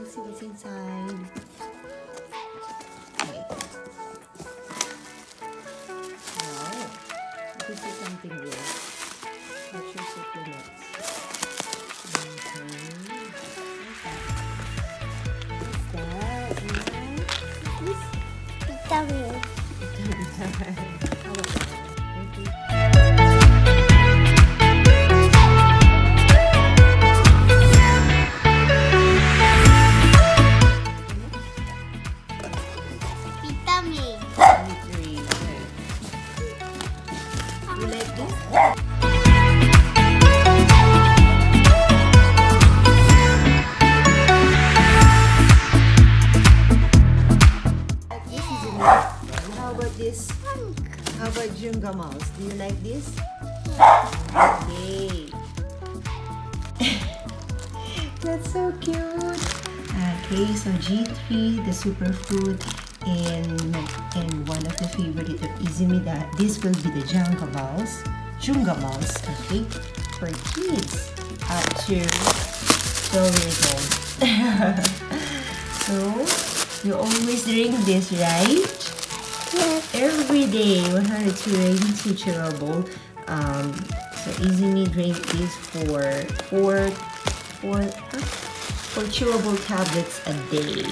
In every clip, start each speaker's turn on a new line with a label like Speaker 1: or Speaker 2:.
Speaker 1: see what's inside. Okay. Wow. This is something weird. What's your supplements?
Speaker 2: Vitamin.
Speaker 1: How about that? Thank you.
Speaker 2: Vitamin.
Speaker 1: G3. Okay. You like this? This is enough. How about this? How about Jungamals? Do you like this? Okay. That's so cute. Okay, so G3, the superfood, and one of the favorite of Izumi, that this will be the Jungamals, okay, for kids up to 12 years old. So you always drink this, right?
Speaker 2: Yes.
Speaker 1: Every day, 100 chewable. So Izumi drink this for chewable tablets a day.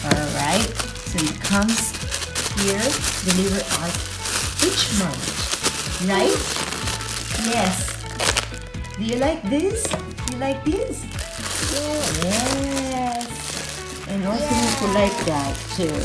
Speaker 1: Alright, so it comes here, delivered out each month, right? Yes. Do you like this? You like this?
Speaker 2: Yes.
Speaker 1: Yes. And also need to like that too.